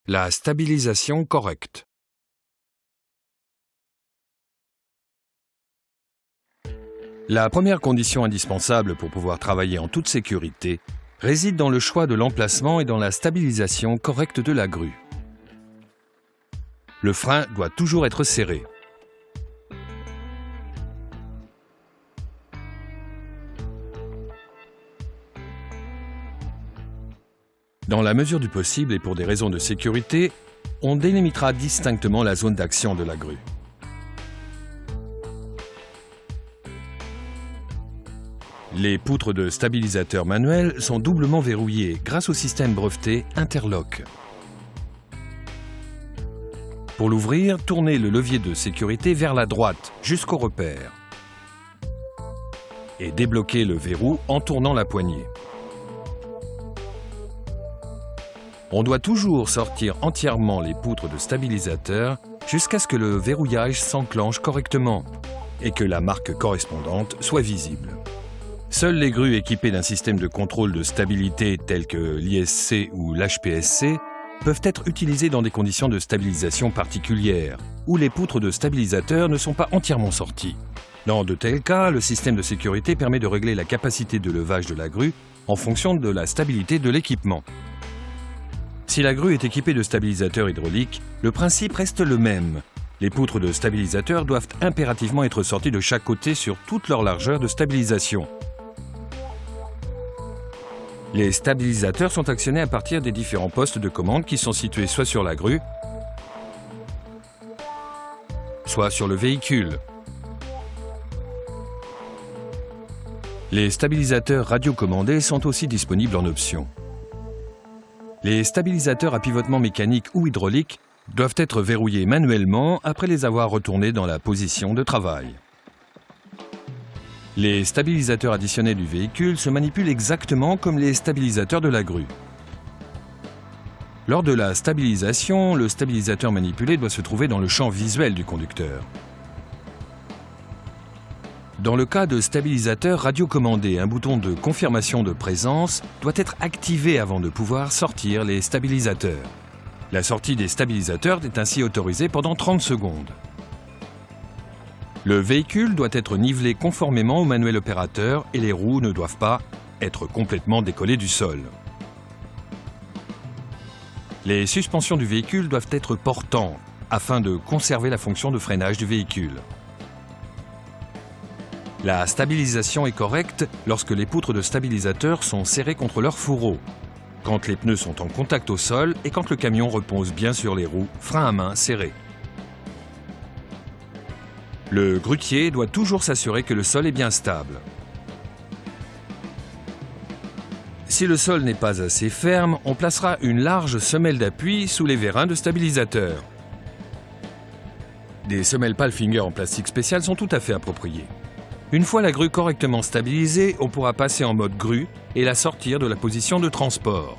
La stabilisation correcte. La première condition indispensable pour pouvoir travailler en toute sécurité réside dans le choix de l'emplacement et dans la stabilisation correcte de la grue. Le frein doit toujours être serré. Dans la mesure du possible et pour des raisons de sécurité, on délimitera distinctement la zone d'action de la grue. Les poutres de stabilisateur manuel sont doublement verrouillées grâce au système breveté Interlock. Pour l'ouvrir, tournez le levier de sécurité vers la droite jusqu'au repère et débloquez le verrou en tournant la poignée. On doit toujours sortir entièrement les poutres de stabilisateur jusqu'à ce que le verrouillage s'enclenche correctement et que la marque correspondante soit visible. Seules les grues équipées d'un système de contrôle de stabilité tel que l'ISC ou l'HPSC peuvent être utilisées dans des conditions de stabilisation particulières, où les poutres de stabilisateur ne sont pas entièrement sorties. Dans de tels cas, le système de sécurité permet de régler la capacité de levage de la grue en fonction de la stabilité de l'équipement. Si la grue est équipée de stabilisateurs hydrauliques, le principe reste le même. Les poutres de stabilisateur doivent impérativement être sorties de chaque côté sur toute leur largeur de stabilisation. Les stabilisateurs sont actionnés à partir des différents postes de commande qui sont situés soit sur la grue, soit sur le véhicule. Les stabilisateurs radiocommandés sont aussi disponibles en option. Les stabilisateurs à pivotement mécanique ou hydraulique doivent être verrouillés manuellement après les avoir retournés dans la position de travail. Les stabilisateurs additionnels du véhicule se manipulent exactement comme les stabilisateurs de la grue. Lors de la stabilisation, le stabilisateur manipulé doit se trouver dans le champ visuel du conducteur. Dans le cas de stabilisateur radiocommandé, un bouton de confirmation de présence doit être activé avant de pouvoir sortir les stabilisateurs. La sortie des stabilisateurs est ainsi autorisée pendant 30 secondes. Le véhicule doit être nivelé conformément au manuel opérateur et les roues ne doivent pas être complètement décollées du sol. Les suspensions du véhicule doivent être portantes afin de conserver la fonction de freinage du véhicule. La stabilisation est correcte lorsque les poutres de stabilisateur sont serrées contre leur fourreau, quand les pneus sont en contact au sol et quand le camion repose bien sur les roues, frein à main serré. Le grutier doit toujours s'assurer que le sol est bien stable. Si le sol n'est pas assez ferme, on placera une large semelle d'appui sous les vérins de stabilisateur. Des semelles Palfinger en plastique spécial sont tout à fait appropriées. Une fois la grue correctement stabilisée, on pourra passer en mode grue et la sortir de la position de transport.